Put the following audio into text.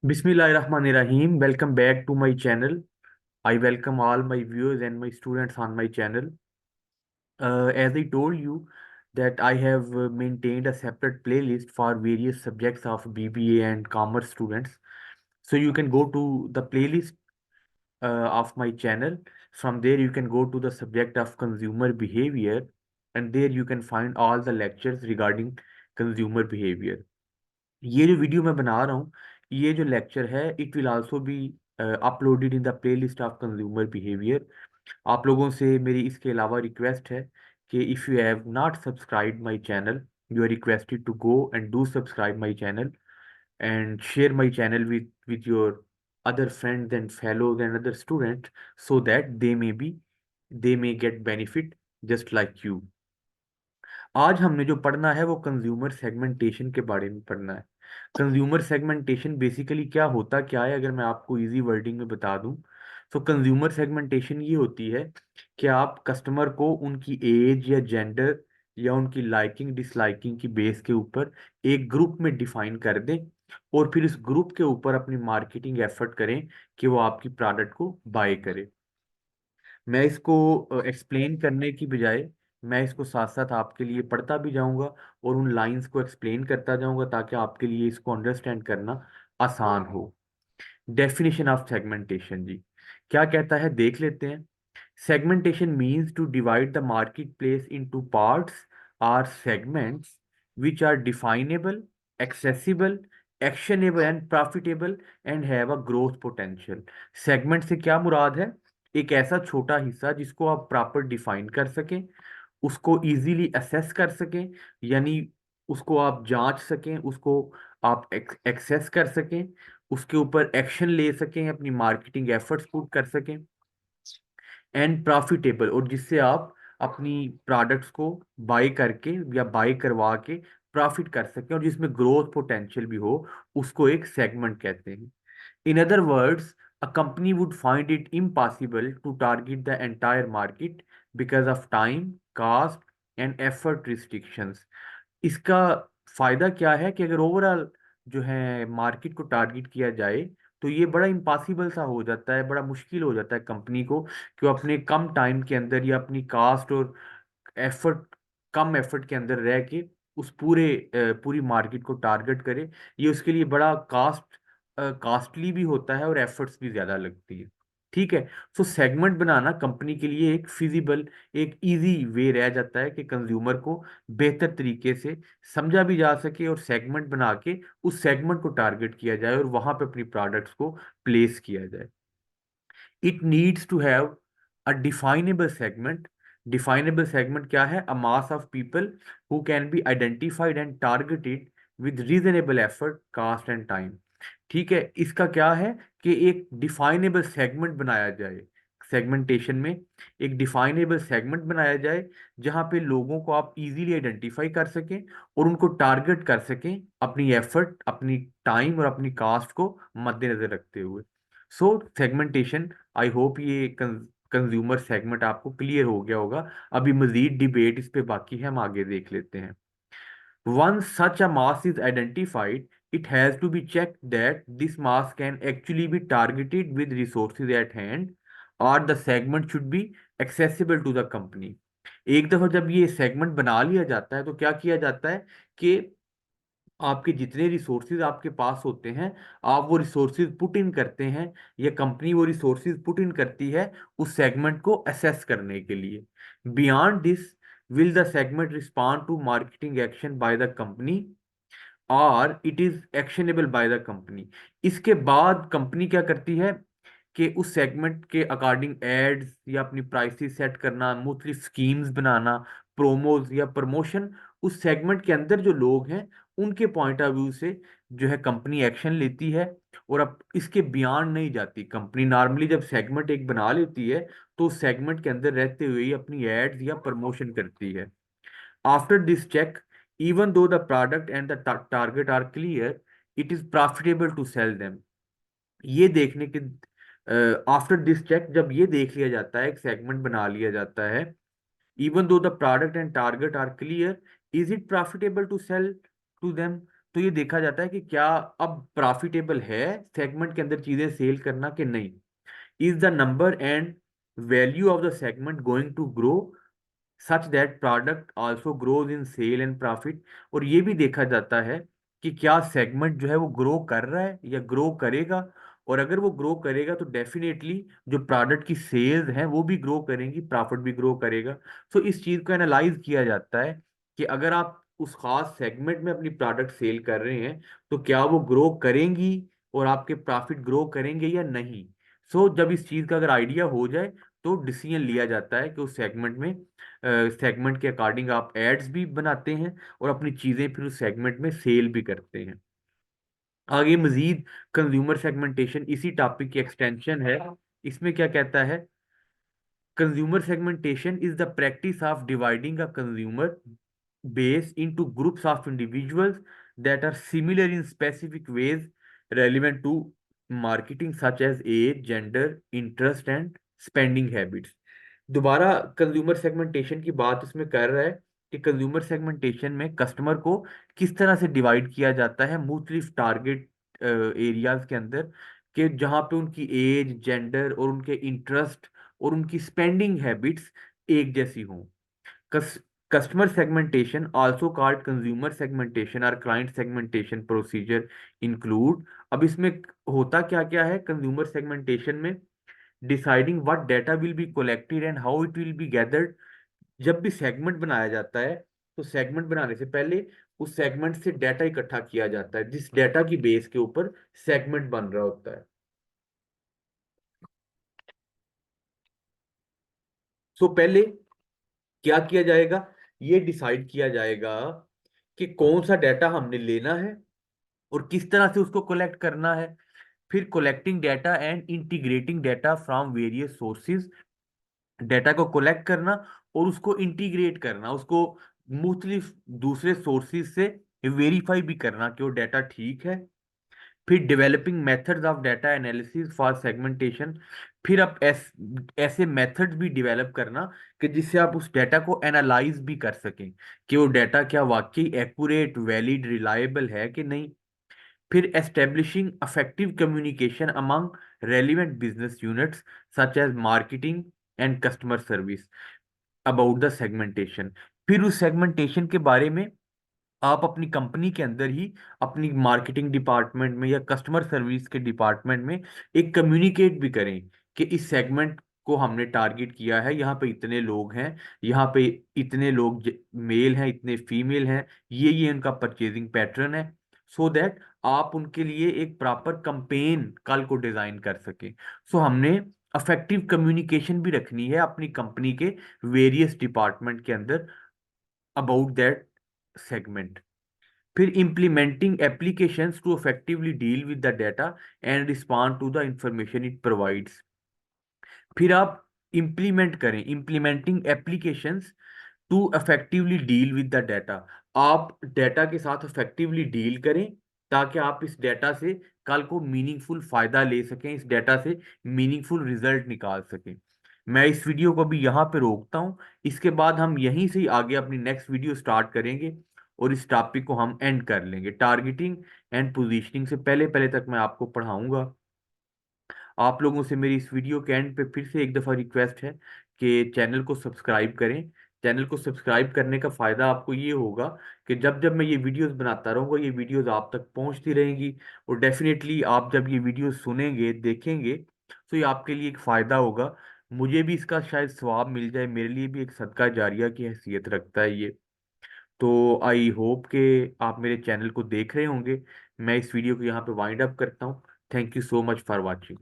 Bismillahirrahmanirrahim. Welcome back to my channel. I welcome all my viewers and my students on my channel. As I told you that I have maintained a separate playlist for various subjects of BBA and commerce students. So you can go to the playlist of my channel. From there you can go to the subject of consumer behavior, and there you can find all the lectures regarding consumer behavior. ये जो video मैं बना रहा हूँ, ये जो lecture है, it will also be uploaded in the playlist of consumer behaviour. आप लोगों से मेरी इसके अलावा रिक्वेस्ट है कि if you have not subscribe my channel, you are requested to go and do subscribe my channel and share my channel with your other friends and fellows and other students, so that they may get benefit just like you. आज हमने जो पढ़ना है वो consumer segmentation के बारे में पढ़ना है। कंज्यूमर सेगमेंटेशन बेसिकली क्या होता क्या है, अगर मैं आपको इजी वर्डिंग में बता दूं तो कंज्यूमर सेगमेंटेशन ये होती है कि आप कस्टमर को उनकी एज या जेंडर या उनकी लाइकिंग डिसलाइकिंग की बेस के ऊपर एक ग्रुप में डिफाइन कर दें, और फिर इस ग्रुप के ऊपर अपनी मार्केटिंग एफर्ट करें कि वो आपकी प्रोडक्ट को बाय करे। मैं इसको एक्सप्लेन करने की बजाय मैं इसको साथ साथ आपके लिए पढ़ता भी जाऊंगा और उन लाइंस को एक्सप्लेन करता जाऊंगा ताकि आपके लिए इसको अंडरस्टैंड करना आसान हो। डेफिनेशन ऑफ सेगमेंटेशन जी, क्या कहता है देख लेते हैं। Segmentation means to divide the market place into parts or segments which are definable, accessible, actionable and profitable and have a growth potential। Segment से क्या मुराद है? एक ऐसा छोटा हिस्सा जिसको आप प्रॉपर डिफाइन कर सकें, उसको इजीली असेस कर सकें, यानी उसको आप जांच सकें, उसको आप एक्सेस कर सकें, उसके ऊपर एक्शन ले सकें, अपनी मार्केटिंग एफर्ट्स पुट कर सकें, एंड प्रॉफिटेबल, और जिससे आप अपनी प्रोडक्ट्स को बाय करके या बाय करवा के प्रॉफिट कर सकें, और जिसमें ग्रोथ पोटेंशियल भी हो, उसको एक सेगमेंट कहते हैं। In other words, a company would find it impossible to target the entire market because of time, cost, and effort restrictions। इसका फायदा क्या है कि अगर ओवरऑल जो है मार्केट को टारगेट किया जाए तो ये बड़ा इम्पॉसिबल सा हो जाता है, बड़ा मुश्किल हो जाता है कंपनी को कि वो अपने कम टाइम के अंदर या अपनी कास्ट और एफर्ट कम एफर्ट के अंदर रह के उस पूरी मार्केट को टारगेट करे। ये उसके लिए बड़ा कॉस्टली भी होता है और एफर्ट्स भी ज़्यादा लगती है। ठीक है। सो सेगमेंट बनाना कंपनी के लिए एक फिजिबल, एक इजी वे रह जाता है कि कंज्यूमर को बेहतर तरीके से समझा भी जा सके और सेगमेंट बना के उस सेगमेंट को टारगेट किया जाए और वहां पे अपनी प्रोडक्ट्स को प्लेस किया जाए। It needs to have a definable segment. Definable segment क्या है? A mass of people who can be identified and targeted with reasonable effort, cost and time. ठीक है। इसका क्या है कि एक डिफाइनेबल सेगमेंट बनाया जाए, सेगमेंटेशन में एक डिफाइनेबल सेगमेंट बनाया जाए जहां पे लोगों को आप इजीली आइडेंटिफाई कर सकें और उनको टारगेट कर सकें अपनी एफर्ट, अपनी टाइम और अपनी कास्ट को मद्देनजर रखते हुए। सो सेगमेंटेशन, आई होप ये कंज्यूमर सेगमेंट आपको क्लियर हो गया होगा। अभी मजीद डिबेट इस पे बाकी है, हम आगे देख लेते हैं। Once such a mass is identified, it has to be checked that this mass can actually be targeted with resources at hand, or the segment should be accessible to the company। एक दफा जब ये segment बना लिया जाता है तो क्या किया जाता है कि आपके जितने रिसोर्सेज आपके पास होते हैं, आप वो रिसोर्सेज पुट इन करते हैं या कंपनी वो रिसोर्सेज पुट इन करती है उस सेगमेंट को असेस करने के लिए। Beyond this, will the segment respond to marketing action by the company और it is actionable by the company. इसके बाद कंपनी क्या करती है कि उस सेगमेंट के अकॉर्डिंग एड्स या अपनी प्राइसेस सेट करना, मुख्तलिफ स्कीम्स बनाना, प्रोमोज या प्रमोशन, उस सेगमेंट के अंदर जो लोग हैं उनके पॉइंट ऑफ व्यू से जो है कंपनी एक्शन लेती है। और अब इसके बियॉन्ड नहीं जाती कंपनी। नॉर्मली जब सेगमेंट एक बना लेती है तो उस सेगमेंट के अंदर रहते हुए ही अपनी एड्स या प्रमोशन करती है। After this check, even though the product and the target are clear, it is profitable to sell them। ये देखने के आफ्टर दिस चेक, जब ये देख लिया जाता है, एक सेगमेंट बना लिया जाता है, even though the product and target are clear, is it profitable to sell to them. तो ये देखा जाता है कि क्या अब प्रॉफिटेबल है सेगमेंट के अंदर चीजें सेल करना कि नहीं। Is the number and value of the segment going to grow such that product also grows in sale and profit. और ये भी देखा जाता है कि क्या सेगमेंट जो है वो ग्रो कर रहा है या ग्रो करेगा। और अगर वो ग्रो करेगा तो डेफिनेटली जो प्रोडक्ट की सेल्स हैं वो भी ग्रो करेंगी, प्रॉफिट भी ग्रो करेगा। सो इस चीज को एनालाइज किया जाता है कि अगर आप उस खास सेगमेंट में अपनी प्रोडक्ट सेल कर रहे हैं तो क्या वो ग्रो करेंगी और आपके प्रॉफिट ग्रो करेंगे या नहीं। सो जब इस चीज का अगर आइडिया हो जाए तो डिसीजन लिया जाता है कि उस सेगमेंट में, सेगमेंट के अकॉर्डिंग आप एड्स भी बनाते हैं और अपनी चीजें फिर उस सेगमेंट में सेल भी करते हैं। आगे मजीद कंज्यूमर सेगमेंटेशन इसी टॉपिक की एक्सटेंशन है। इसमें क्या कहता है, consumer segmentation is the practice of dividing a consumer base into groups of individuals that are similar in specific ways relevant to marketing such as age, gender, interest and spending habits। दोबारा consumer segmentation की बात इसमें कर रहा है कि consumer segmentation में customer को किस तरह से डिवाइड किया जाता है मुख्तलिफ टारगेट एरियाज के अंदर, कि जहाँ पे उनकी एज, जेंडर और उनके इंटरेस्ट और उनकी स्पेंडिंग हैबिट्स एक जैसी हों। Customer segmentation, also called consumer segmentation or client segmentation procedure include। अब इसमें होता क्या क्या है कंज्यूमर सेगमेंटेशन में, deciding what data will be collected and how it will be gathered. जब भी सेगमेंट बनाया जाता है तो सेगमेंट बनाने से पहले उस सेगमेंट से डाटा इकट्ठा किया जाता है, जिस डाटा की बेस के ऊपर सेगमेंट बन रहा होता है। सो पहले क्या किया जाएगा, ये डिसाइड किया जाएगा कि कौन सा डाटा हमने लेना है और किस तरह से उसको कलेक्ट करना है। फिर collecting data and integrating data from various sources, data को कलेक्ट करना और उसको इंटीग्रेट करना, उसको मुख्तलिफ दूसरे सोर्सेज से वेरीफाई भी करना कि वो डाटा ठीक है। फिर developing methods of data analysis for segmentation, फिर आप ऐसे मेथड्स भी डेवलप करना कि जिससे आप उस डाटा को एनालाइज भी कर सकें कि वो डाटा क्या वाकई एक्यूरेट, वैलिड, रिलायबल है कि नहीं। फिर establishing effective communication among relevant business units such as marketing and customer service about the segmentation। फिर उस सेगमेंटेशन के बारे में आप अपनी कंपनी के अंदर ही अपनी मार्केटिंग डिपार्टमेंट में या कस्टमर सर्विस के डिपार्टमेंट में एक कम्युनिकेट भी करें कि इस सेगमेंट को हमने टारगेट किया है, यहाँ पे इतने लोग हैं, यहाँ पे इतने लोग मेल हैं, इतने फीमेल हैं, ये उनका परचेजिंग पैटर्न है। सो दैट आप उनके लिए एक प्रॉपर कंपेन कल को डिजाइन कर सके। सो हमने अफेक्टिव कम्युनिकेशन भी रखनी है अपनी कंपनी के वेरियस डिपार्टमेंट के अंदर अबाउट दैट सेगमेंट। फिर implementing applications to effectively deal with the data and respond to the information it provides। फिर आप implement करें, implementing applications to effectively deal with the data. आप डाटा के साथ इफेक्टिवली डील करें ताकि आप इस डाटा से कल को मीनिंगफुल फायदा ले सकें, इस डाटा से मीनिंगफुल रिजल्ट निकाल सकें। मैं इस वीडियो को भी यहाँ पे रोकता हूँ, इसके बाद हम यहीं से ही आगे अपनी नेक्स्ट वीडियो स्टार्ट करेंगे और इस टॉपिक को हम एंड कर लेंगे। टारगेटिंग एंड पोजीशनिंग से पहले पहले तक मैं आपको पढ़ाऊंगा। आप लोगों से मेरी इस वीडियो के एंड पे फिर से एक दफ़ा रिक्वेस्ट है कि चैनल को सब्सक्राइब करें। चैनल को सब्सक्राइब करने का फ़ायदा आपको ये होगा कि जब जब मैं ये वीडियोस बनाता रहूँगा ये वीडियोस आप तक पहुँचती रहेंगी। और डेफिनेटली आप जब ये वीडियो सुनेंगे, देखेंगे, तो ये आपके लिए एक फ़ायदा होगा। मुझे भी इसका शायद सवाब मिल जाए, मेरे लिए भी एक सदका जारिया की हैसियत रखता है ये। तो आई होप कि आप मेरे चैनल को देख रहे होंगे। मैं इस वीडियो को यहाँ पे वाइंड अप करता हूँ। Thank you so much for watching.